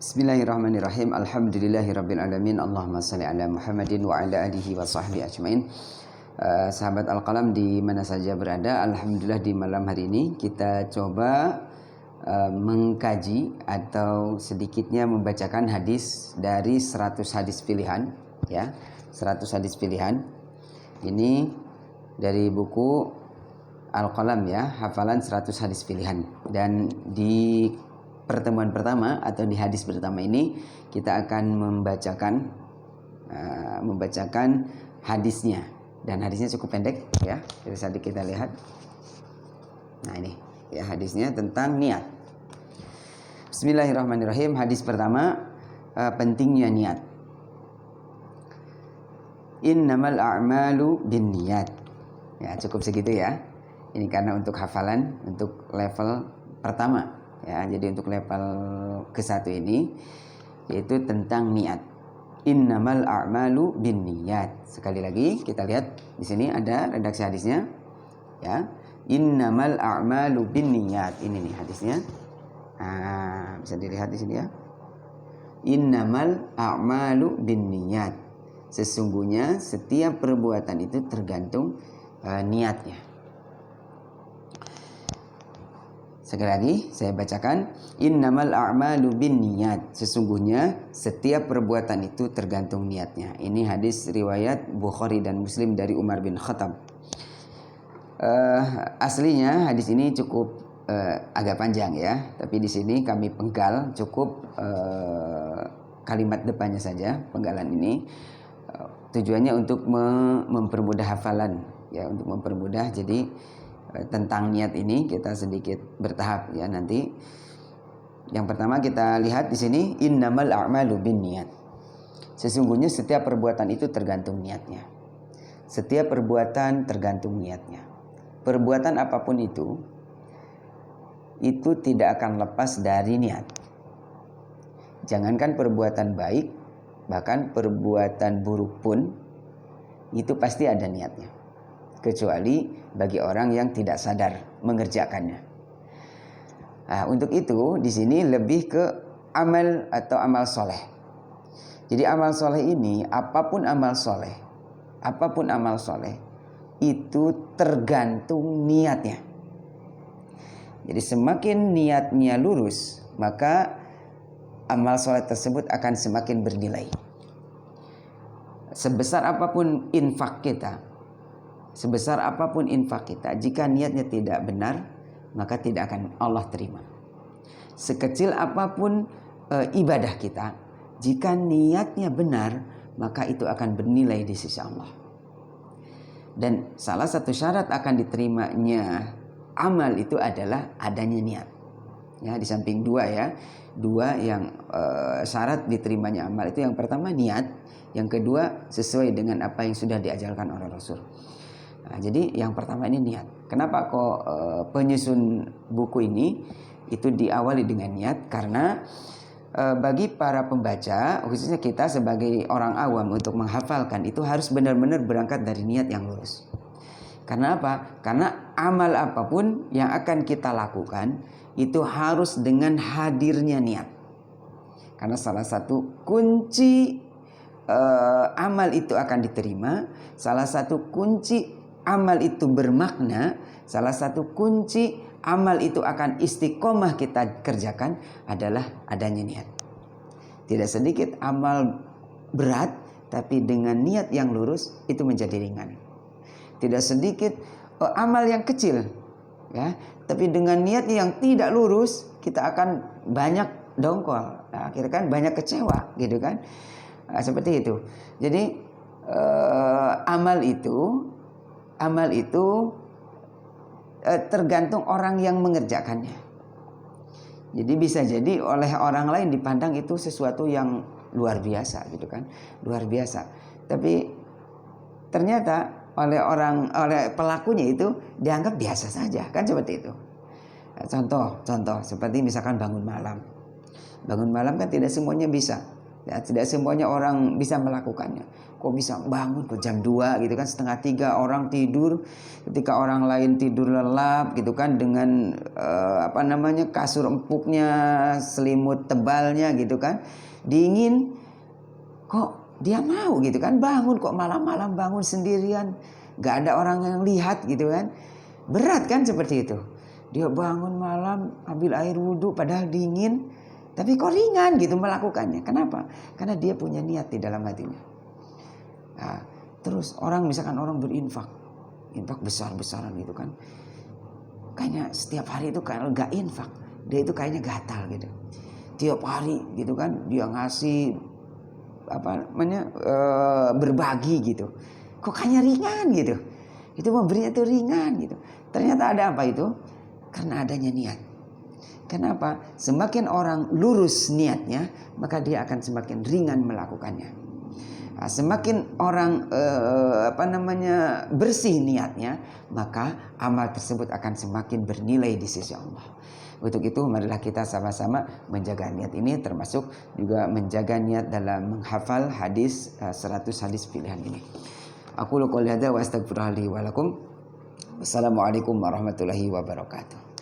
Bismillahirrahmanirrahim. Alhamdulillahirabbil alamin. Allahumma shalli ala Muhammadin wa ala alihi wa sahbihi ajmain. Sahabat Al-Qalam di mana saja berada, alhamdulillah di malam hari ini kita coba mengkaji atau sedikitnya membacakan hadis dari 100 hadis pilihan, ya. 100 hadis pilihan. Ini dari buku Al-Qalam, ya, hafalan 100 hadis pilihan. Dan di pertemuan pertama atau di hadis pertama ini kita akan membacakan hadisnya, dan hadisnya cukup pendek, ya. Jadi tadi kita lihat. Nah, ini ya hadisnya tentang niat. Bismillahirrahmanirrahim. Hadis pertama, pentingnya niat. Innamal a'malu binniyat. Ya, cukup segitu ya. Ini karena untuk hafalan untuk level pertama. Ya, jadi untuk level ke-1 ini yaitu tentang niat. Innamal a'malu binniyat. Sekali lagi kita lihat di sini ada redaksi hadisnya. Ya. Innamal a'malu binniyat. Ini nih hadisnya. Nah, bisa dilihat di sini ya. Innamal a'malu binniyat. Sesungguhnya setiap perbuatan itu tergantung niatnya. Sekali lagi saya bacakan, innamal a'malu binniyat. Sesungguhnya setiap perbuatan itu tergantung niatnya. Ini hadis riwayat Bukhari dan Muslim dari Umar bin Khattab. Aslinya hadis ini cukup agak panjang ya, tapi di sini kami penggal cukup kalimat depannya saja, penggalan ini. Tujuannya untuk mempermudah hafalan, ya, untuk mempermudah. Jadi tentang niat ini kita sedikit bertahap ya nanti. Yang pertama kita lihat di sini, innamal a'malu binniyat. Sesungguhnya setiap perbuatan itu tergantung niatnya. Setiap perbuatan tergantung niatnya. Perbuatan apapun itu tidak akan lepas dari niat. Jangankan perbuatan baik, bahkan perbuatan buruk pun itu pasti ada niatnya. Kecuali bagi orang yang tidak sadar mengerjakannya. Nah, untuk itu di sini lebih ke amal atau amal soleh. Jadi amal soleh ini, apapun amal soleh itu tergantung niatnya. Jadi semakin niatnya lurus, maka amal soleh tersebut akan semakin bernilai. Sebesar apapun infak kita, jika niatnya tidak benar, maka tidak akan Allah terima. Sekecil apapun ibadah kita, jika niatnya benar, maka itu akan bernilai di sisi Allah. Dan salah satu syarat akan diterimanya amal itu adalah adanya niat. Ya, di samping dua yang syarat diterimanya amal itu, yang pertama niat, yang kedua sesuai dengan apa yang sudah diajarkan oleh Rasul. Nah, jadi yang pertama ini niat. Kenapa kok penyusun buku ini itu diawali dengan niat? Karena bagi para pembaca, khususnya kita sebagai orang awam, untuk menghafalkan itu harus benar-benar berangkat dari niat yang lurus. Karena apa? Karena amal apapun yang akan kita lakukan itu harus dengan hadirnya niat. Karena salah satu kunci amal itu akan diterima, salah satu kunci amal itu bermakna, salah satu kunci amal itu akan istiqomah kita kerjakan adalah adanya niat. Tidak sedikit amal berat, tapi dengan niat yang lurus itu menjadi ringan. Tidak sedikit amal yang kecil, ya, tapi dengan niat yang tidak lurus kita akan banyak dongkol. Nah, akhirnya kan banyak kecewa, gitu kan? Nah, seperti itu. Jadi amal itu tergantung orang yang mengerjakannya. Jadi bisa jadi oleh orang lain dipandang itu sesuatu yang luar biasa, gitu kan, luar biasa. Tapi ternyata oleh pelakunya itu dianggap biasa saja, kan, seperti itu. Contoh seperti misalkan bangun malam kan tidak semuanya bisa. Ya, tidak semuanya orang bisa melakukannya. Kok bisa bangun kok jam 2 gitu kan, setengah 3 orang tidur, ketika orang lain tidur lelap gitu kan, dengan kasur empuknya, selimut tebalnya gitu kan, dingin, kok dia mau gitu kan, bangun kok malam-malam, bangun sendirian, gak ada orang yang lihat gitu kan. Berat kan seperti itu. Dia bangun malam, ambil air wudhu padahal dingin, tapi kok ringan gitu melakukannya. Kenapa? Karena dia punya niat di dalam hatinya. Nah, terus misalkan orang berinfak, infak besar-besaran gitu kan, kayaknya setiap hari itu kalau gak infak, dia itu kayaknya gatal gitu. Tiap hari gitu kan dia ngasih berbagi gitu, kok kayaknya ringan gitu. Itu memberinya itu ringan gitu. Ternyata ada apa itu? Karena adanya niat. Kenapa? Semakin orang lurus niatnya, maka dia akan semakin ringan melakukannya. Nah, semakin orang bersih niatnya, maka amal tersebut akan semakin bernilai di sisi Allah. Untuk itu marilah kita sama-sama menjaga niat ini, termasuk juga menjaga niat dalam menghafal hadis 100 hadis pilihan ini. Aku qouli hadza wa astaghfirullahi wa lakum. Wassalamualaikum warahmatullahi wabarakatuh.